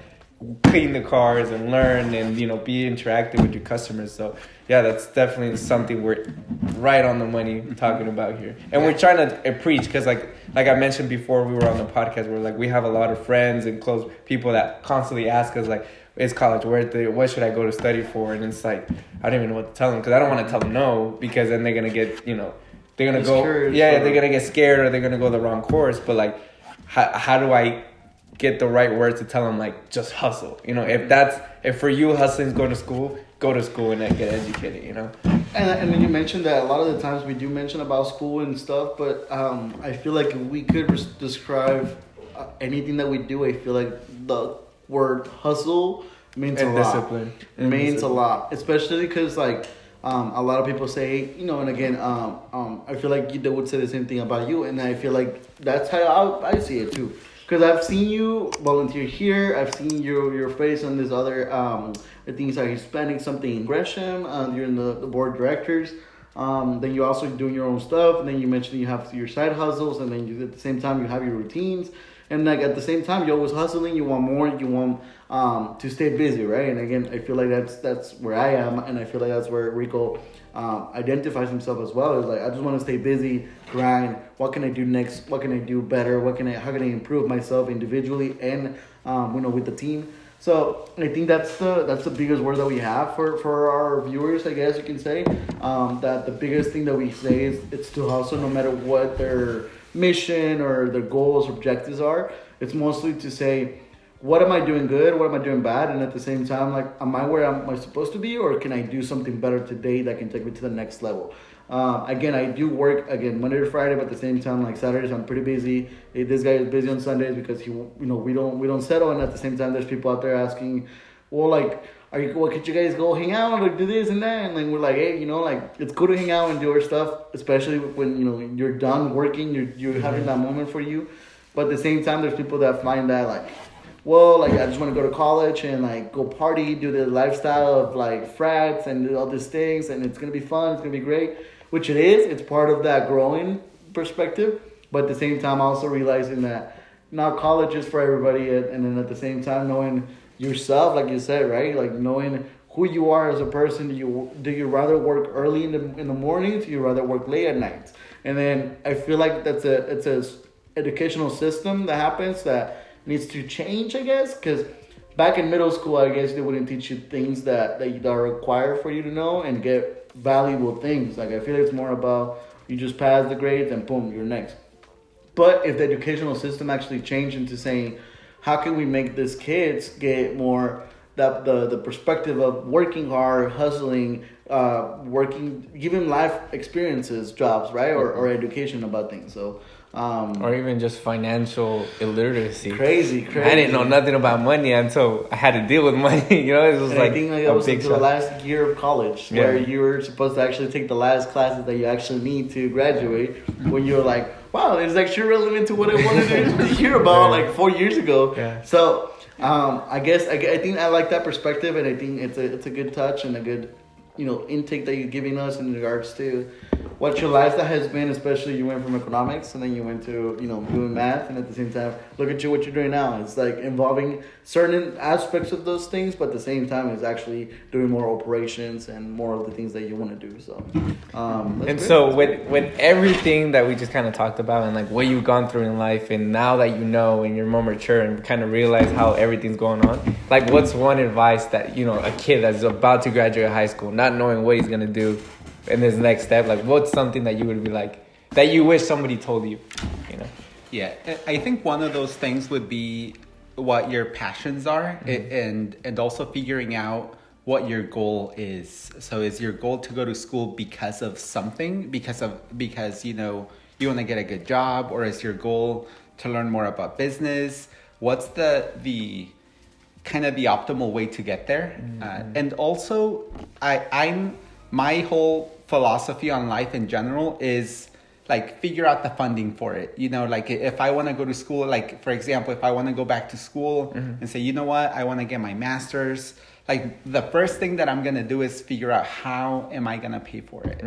clean the cars and learn and, you know, be interactive with your customers. So yeah, that's definitely something we're right on the money talking about here. And we're trying to preach because like I mentioned before we were on the podcast, we're like we have a lot of friends and close people that constantly ask us like, it's college, what should I go to study for? And it's like I don't even know what to tell them because I don't want to tell them no, because then they're gonna get, you know, they're gonna go they're gonna get scared or they're gonna go the wrong course. But like how do I get the right words to tell them like just hustle, you know? If for you hustling is go to school and then get educated, you know. And then you mentioned that a lot of the times we do mention about school and stuff, but I feel like if we could describe anything that we do, I feel like the word hustle means and a lot. Discipline. It means a lot, especially because like a lot of people say, you know, and again, I feel like they would say the same thing about you, and I feel like that's how I see it too. Because I've seen you volunteer here, I've seen your face on this other, I think it's like Hispanic something in Gresham, you're in the board of directors, then you're also doing your own stuff, and then you mentioned you have your side hustles, and then at the same time you have your routines, and like at the same time you're always hustling, you want more, you want to stay busy, right? And again, I feel like that's where I am, and I feel like that's where Rico identifies himself as well. It's like I just want to stay busy, grind. What can I do next? What can I do better? How can I improve myself individually and with the team? So I think that's the biggest word that we have for our viewers, I guess you can say. That the biggest thing that we say is it's to hustle no matter what their mission or their goals, objectives are. It's mostly to say, what am I doing good? What am I doing bad? And at the same time, like, am I where am I supposed to be? Or can I do something better today that can take me to the next level? Again, I do work, Monday to Friday, but at the same time, like Saturdays, I'm pretty busy. This guy is busy on Sundays because we don't settle. And at the same time, there's people out there asking, well, like, could you guys go hang out or do this and that? And then we're like, hey, like, it's cool to hang out and do our stuff, especially when, you're done working, you're having that moment for you. But at the same time, there's people that find that, like, well, like, I just want to go to college and, like, go party, do the lifestyle of, like, frats and do all these things, and it's going to be fun, it's going to be great, which it is. It's part of that growing perspective, but at the same time, also realizing that not college is for everybody, and then at the same time, knowing yourself, like you said, right? Like, knowing who you are as a person. Do you rather work early in the morning? Do you rather work late at night? And then I feel like it's a educational system that happens that needs to change, I guess, because back in middle school, I guess they wouldn't teach you things that are required for you to know and get valuable things. Like, I feel like it's more about you just pass the grades and boom, you're next. But if the educational system actually changed into saying, how can we make these kids get more the perspective of working hard, hustling, giving life experiences, jobs, right, or education about things. So. Or even just financial illiteracy. Crazy. I didn't know nothing about money until I had to deal with money. It was I think that was the last year of college where you were supposed to actually take the last classes that you actually need to graduate. When you're like, wow, it's actually relevant to what I wanted to hear about like 4 years ago. Yeah. So I guess I think I like that perspective, and I think it's a good touch and a good intake that you're giving us in regards to what your lifestyle has been, especially you went from economics and then you went to, doing math, and at the same time, look at what you're doing now. It's like involving certain aspects of those things, but at the same time, it's actually doing more operations and more of the things that you want to do. So, so with everything that we just kind of talked about and like what you've gone through in life, and now that you know and you're more mature and kind of realize how everything's going on, like what's one advice that, a kid that's about to graduate high school, not knowing what he's going to do in his next step, like what's something that you would be like, that you wish somebody told you, Yeah, I think one of those things would be what your passions are, and also figuring out what your goal is. So is your goal to go to school because of something, because you want to get a good job, or is your goal to learn more about business? What's the kind of the optimal way to get there? And also my whole philosophy on life in general is like figure out the funding for it. Like if I want to go to school, like for example, if I want to go back to school and say, you know what, I want to get my master's, like the first thing that I'm going to do is figure out how am I going to pay for it.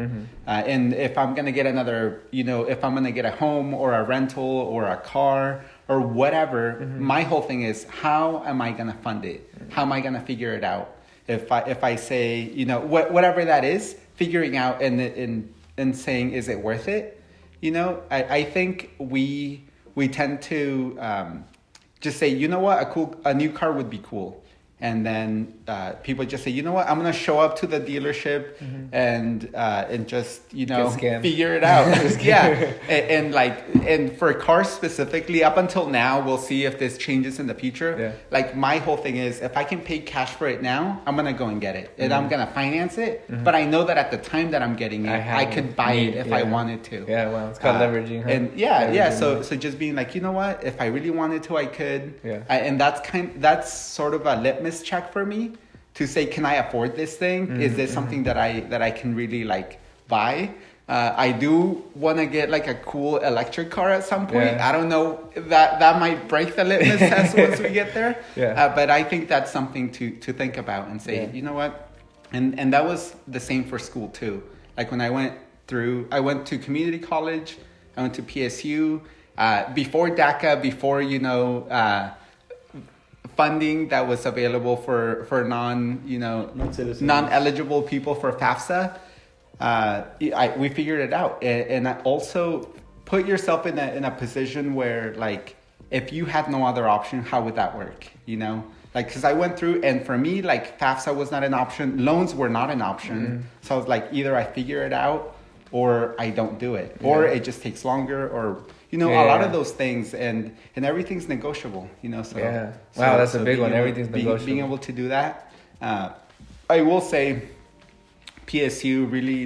And if I'm going to get another, if I'm going to get a home or a rental or a car or whatever, my whole thing is how am I going to fund it? How am I going to figure it out? If I say, whatever that is, figuring out and saying, is it worth it? I think we tend to just say, you know what, a new car would be cool. And then people just say, you know what, I'm going to show up to the dealership and just, figure it out. Yeah. And for cars specifically, up until now, we'll see if this changes in the future. Yeah. Like my whole thing is if I can pay cash for it now, I'm going to go and get it. And I'm going to finance it. But I know that at the time that I'm getting it, I could buy it if I wanted to. Yeah, well, it's called leveraging. Huh? And leveraging. So just being like, you know what, if I really wanted to, I could. Yeah. And that's sort of a litmus check for me to say, can I afford this thing? Is this something that I can really like buy? I do want to get like a cool electric car at some point. Yeah. I don't know, that might break the litmus test once we get there. Yeah. But I think that's something to think about and say, you know what? And that was the same for school too. Like when I went to community college, I went to PSU, before DACA, before, funding that was available for non-eligible people for FAFSA. We figured it out, and I also put yourself in a position where like if you had no other option, how would that work? Like because I went through, and for me like FAFSA was not an option, loans were not an option. So I was like, either I figure it out or I don't do it, or it just takes longer, or a lot of those things, and everyth's negotiable, So wow, that's a big one. Everything's negotiable. Being able to do that, I will say, PSU really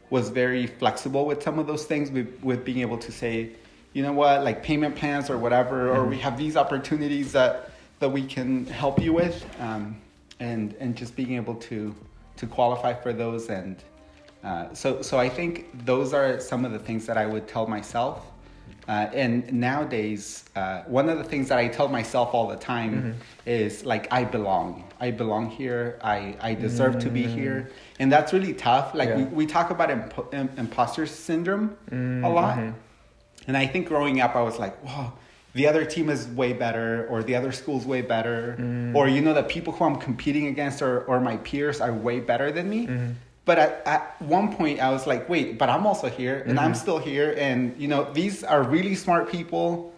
was very flexible with some of those things, with being able to say, you know what, like payment plans or whatever, or we have these opportunities that we can help you with, and just being able to qualify for those, and so I think those are some of the things that I would tell myself. And nowadays, one of the things that I tell myself all the time is like, I belong here. I deserve to be here. And that's really tough. Like we talk about imposter syndrome a lot. And I think growing up, I was like, whoa, the other team is way better, or the other school's way better. Or, the people who I'm competing against or my peers are way better than me. But at one point I was like, wait, but I'm also here, and I'm still here. And, these are really smart people,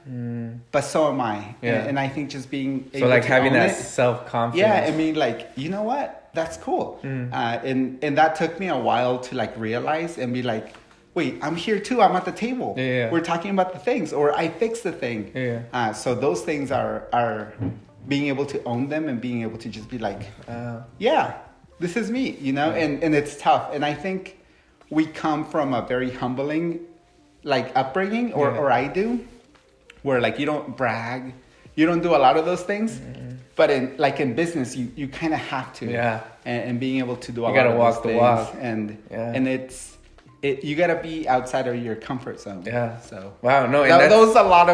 but so am I. Yeah. And I think just being able so like to having own that it, self-confidence. Yeah, I mean, like, you know what? That's cool. And that took me a while to like realize and be like, wait, I'm here too. I'm at the table. Yeah. We're talking about the things, or I fixed the thing. Yeah. So those things are being able to own them and being able to just be like, this is me, and it's tough. And I think we come from a very humbling, like, upbringing, or I do, where like you don't brag, you don't do a lot of those things, but in business, you kind of have to, and being able to do a lot of those things, and you gotta be outside of your comfort zone. Yeah. So wow, no, and that was a lot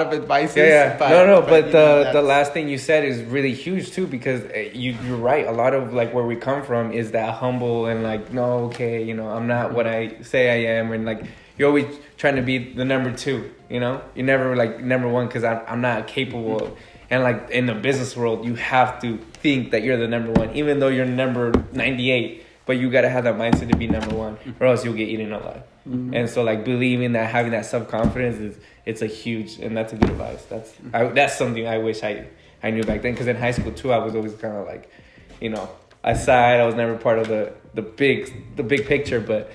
of advice. Yeah. But the last thing you said is really huge too, because you're right. A lot of like where we come from is that humble and like, no, okay, you know, I'm not what I say I am, and like you're always trying to be the number 2. You know, you're never like number 1 because I'm not capable of. And like in the business world, you have to think that you're the number 1, even though you're number 98. But you gotta have that mindset to be number 1, or else you'll get eaten alive. Mm-hmm. And so, like believing that, having that self confidence it's a huge, and that's a good advice. That's something I wish I knew back then. Because in high school too, I was always kind of like, you know, aside. I was never part of the big picture. But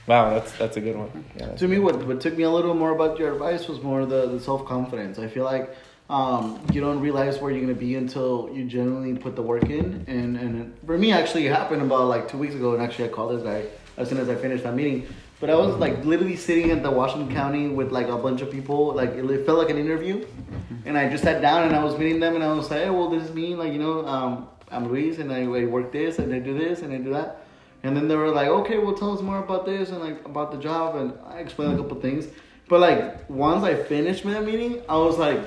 wow, that's a good one. Yeah, to me, what took me a little more about your advice was more the self confidence. I feel like. You don't realize where you're going to be until you genuinely put the work in. And for me, actually, it happened about like 2 weeks ago. And actually, I called this guy as soon as I finished that meeting. But I was like literally sitting at the Washington County with like a bunch of people. Like it felt like an interview. And I just sat down and I was meeting them. And I was like, hey, well, this is me. Like, you know, I'm Luis and I work this and I do this and I do that. And then they were like, okay, well, tell us more about this and like about the job. And I explained a couple things. But like once I finished that meeting, I was like,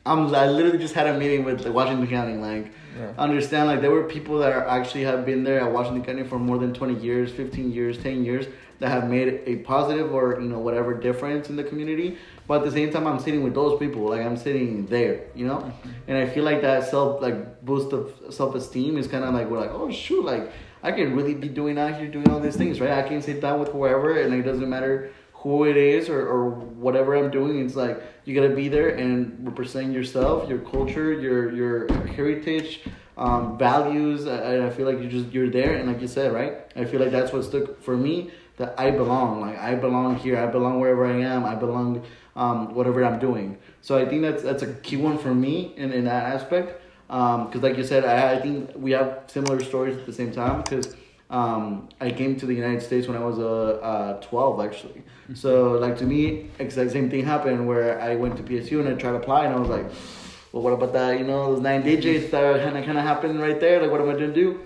I literally just had a meeting with Washington County. Like, understand, like, there were people that actually have been there at Washington County for more than 20 years, 15 years, 10 years that have made a positive or, you know, whatever difference in the community. But at the same time, I'm sitting with those people. Like, I'm sitting there, you know? Mm-hmm. And I feel like that boost of self-esteem is kind of like, we're like, oh, shoot, like, I can really be doing out here, doing all these things, right? I can sit down with whoever, and it doesn't matter who it is or whatever I'm doing. It's like you gotta be there and represent yourself, your culture, your heritage, values. I feel like you're there, and like you said, right? I feel like that's what stuck for me. That I belong. Like I belong here. I belong wherever I am. I belong whatever I'm doing. So I think that's a key one for me in that aspect. Because like you said, I think we have similar stories at the same time. Because I came to the United States when I was 12, actually. So, like, to me, exact same thing happened where I went to PSU and I tried to apply, and I was like, well, what about that, you know, those 9 digits that kind of happened right there? Like, what am I going to do?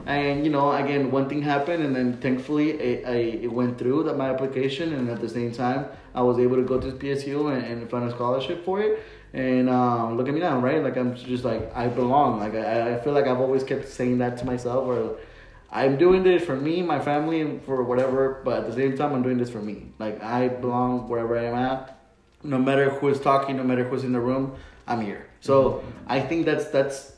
And, you know, again, one thing happened, and then thankfully it went through my application, and at the same time, I was able to go to PSU and find a scholarship for it. And look at me now, right? Like, I'm just like, I belong. Like, I feel like I've always kept saying that to myself, or I'm doing this for me, my family, and for whatever, but at the same time, I'm doing this for me. Like, I belong wherever I am at. No matter who is talking, no matter who's in the room, I'm here. So I think that's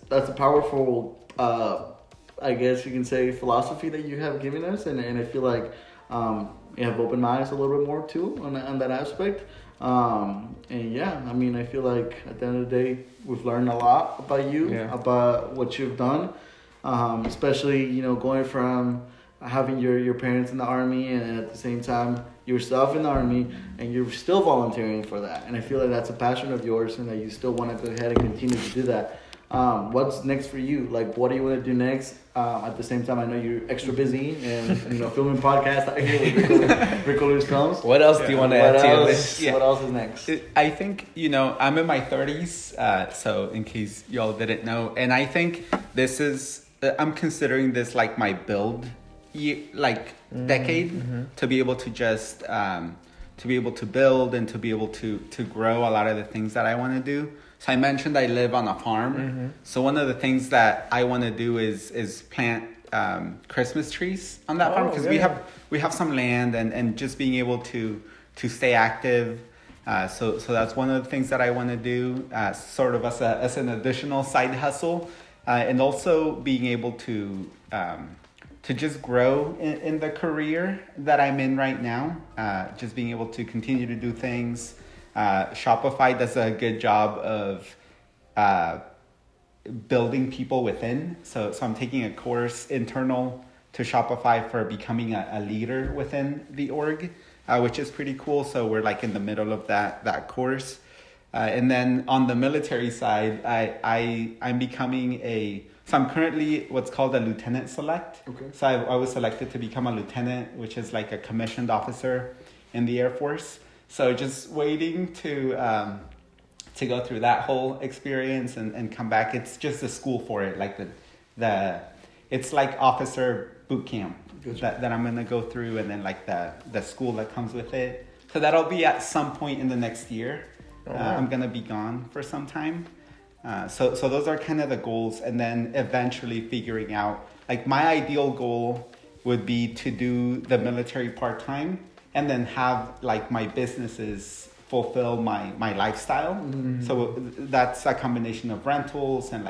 a powerful, I guess you can say, philosophy that you have given us, and I feel like you have opened my eyes a little bit more too on that aspect. And yeah, I mean, I feel like at the end of the day, we've learned a lot about you, about what you've done. Especially, you know, going from having your parents in the army and at the same time yourself in the army, and you're still volunteering for that. And I feel like that's a passion of yours, and that you still want to go ahead and continue to do that. What's next for you? Like, what do you want to do next? At the same time, I know you're extra busy and, you know, filming podcasts out here with Ricoluisfilms. What else do you want to add to your list? What else is next? I think, you know, I'm in my 30s, so in case y'all didn't know, and I think this is, I'm considering this like my build decade, to be able to just to be able to build and to be able to grow a lot of the things that I want to do. So I mentioned I live on a farm. So one of the things that I want to do is plant Christmas trees on that farm, because we have some land, and just being able to stay active. So that's one of the things that I want to do, sort of as an additional side hustle. And also being able to just grow in the career that I'm in right now. Just being able to continue to do things. Shopify does a good job of building people within. So I'm taking a course internal to Shopify for becoming a leader within the org, which is pretty cool. So we're like in the middle of that course. And then on the military side, I'm becoming so I'm currently what's called a lieutenant select. Okay. So I was selected to become a lieutenant, which is like a commissioned officer in the Air Force. So just waiting to go through that whole experience and come back. It's just the school for it, like the it's like officer boot camp that I'm going to go through, and then like the school that comes with it. So that'll be at some point in the next year. I'm going to be gone for some time. So those are kind of the goals. And then eventually figuring out, like my ideal goal would be to do the military part-time and then have like my businesses fulfill my lifestyle. Mm-hmm. So that's a combination of rentals and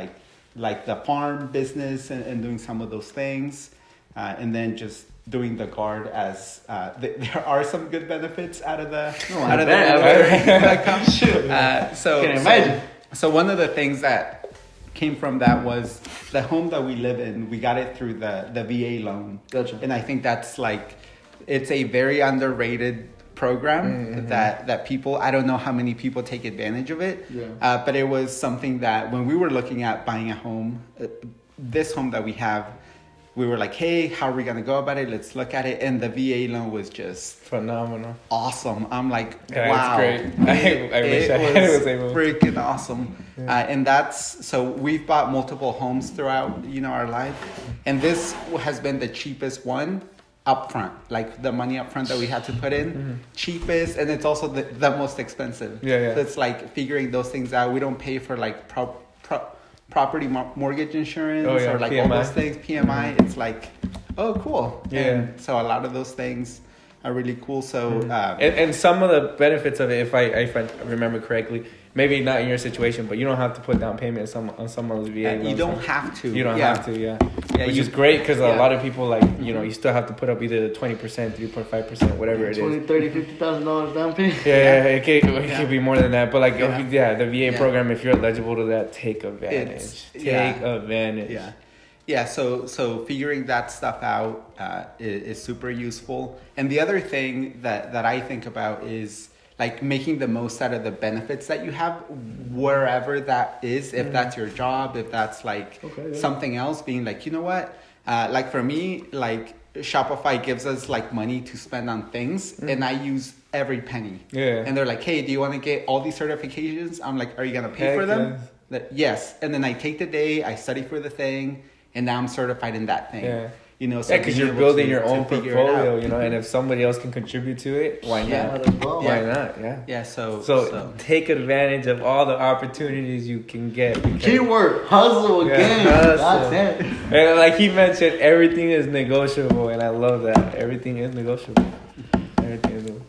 like the farm business and doing some of those things. And then just doing the guard as there are some good benefits out of the military. So can imagine. So one of the things that came from that was the home that we live in. We got it through the VA loan. Gotcha. And I think that's like, it's a very underrated program that people, I don't know how many people take advantage of it. Yeah. But it was something that when we were looking at buying a home, this home that we have, we were like, hey, how are we going to go about it? Let's look at it. And the VA loan was just phenomenal. Awesome. I'm like, yeah, wow. It's great. I wish I was able. Freaking awesome. Yeah. And so we've bought multiple homes throughout, our life. And this has been the cheapest one upfront, like the money upfront that we had to put in, cheapest. And it's also the most expensive. Yeah. So it's like figuring those things out. We don't pay for like property mortgage insurance or like PMI. All those things, PMI. It's like, oh, cool. Yeah. And so a lot of those things are really cool. So and some of the benefits of it, if I remember correctly, maybe not in your situation, but you don't have to put down payment on some of those VA loans. You don't have to. You don't have to, which is great because a lot of people like, you still have to put up either the 20%, 3.5%, whatever it is. $20,000, $30,000, $50,000 down payment. Yeah, it could be more than that. But like, the VA program, if you're eligible to that, take advantage. Take advantage. Yeah. Yeah, so figuring that stuff out is super useful. And the other thing that I think about is like making the most out of the benefits that you have wherever that is, if that's your job, if that's like something else, being like, you know what? Like for me, like Shopify gives us like money to spend on things and I use every penny. Yeah. And they're like, hey, do you want to get all these certifications? I'm like, are you going to pay for them? Yes. And then I take the day, I study for the thing, and now I'm certified in that thing. Yeah. So because you're building your own portfolio, and if somebody else can contribute to it, why not? Why not? Yeah. Yeah. So take advantage of all the opportunities you can get. Keyword hustle again. Hustle. And like he mentioned, everything is negotiable, and I love that. Everything is negotiable. Everything is negotiable.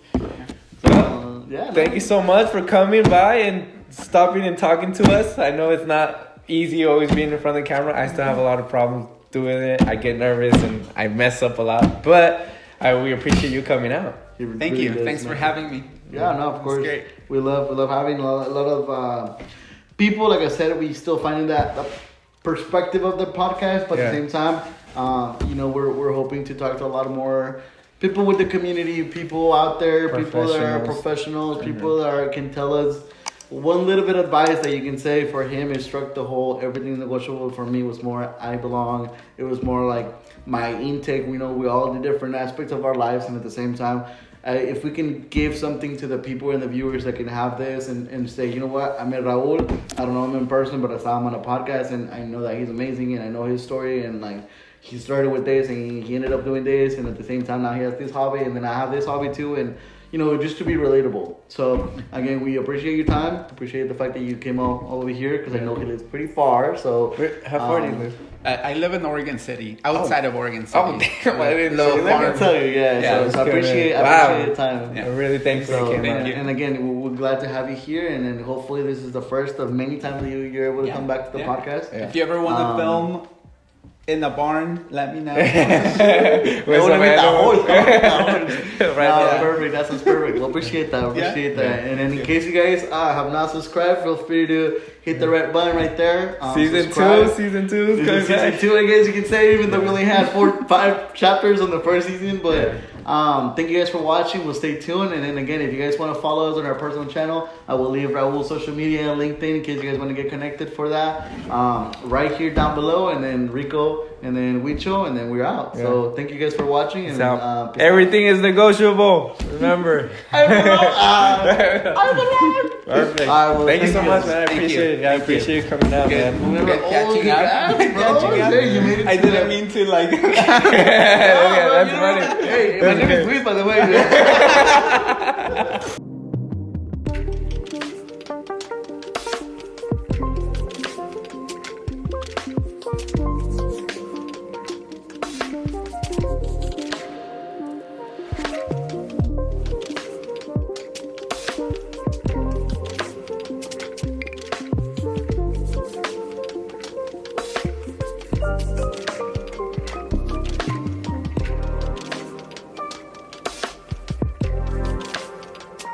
So, thank you so much for coming by and stopping and talking to us. I know it's not easy always being in front of the camera. I still have a lot of problems doing it. I get nervous and I mess up a lot, but we appreciate you coming out. Thank you. Thanks for having me. Yeah, no, of course. Great. We love having a lot of people. Like I said, we still finding that perspective of the podcast, but at the same time, we're hoping to talk to a lot more people with the community, people out there, people that are professionals, people that can tell us. One little bit of advice that you can say for him is struck the whole everything negotiable. For me was more I belong. It was more like my intake. We know we all do different aspects of our lives, and at the same time, if we can give something to the people and the viewers that can have this and say, you know what, I met Raul. I don't know him in person, but I saw him on a podcast, and I know that he's amazing, and I know his story, and like he started with this, and he ended up doing this, and at the same time now he has this hobby, and then I have this hobby too, and just to be relatable. So, again, we appreciate your time. Appreciate the fact that you came all over here because I know he lives pretty far. So, how far do you live? I live in Oregon City, outside of Oregon City. Oh, damn. I didn't know. Let me tell you, so I appreciate your time. Yeah. I'm really thankful you came out. And again, we're glad to have you here. And then hopefully this is the first of many times that you're able to come back to the podcast. Yeah. If you ever want to film in the barn, let me know. Perfect. That sounds perfect. We'll appreciate that. And then in case you guys have not subscribed, feel free to hit the red button right there. Season 2, I guess you can say, even though we only had 4-5 chapters on the first season. But thank you guys for watching. We'll stay tuned. And then again, if you guys want to follow us on our personal channel, I will leave Raul's social media and LinkedIn in case you guys want to get connected for that. Right here down below, and then Rico, and then Wicho, and then we're out. Yeah. So thank you guys for watching. And everything is negotiable. Remember. I belong. Perfect. Well, thank you so much, man. I Thank appreciate you. it. I appreciate you coming out, man. Good catching up. Hey, you made it I to didn't the- mean to like. Yeah, that's funny. Hey, my name is Luis, by the way.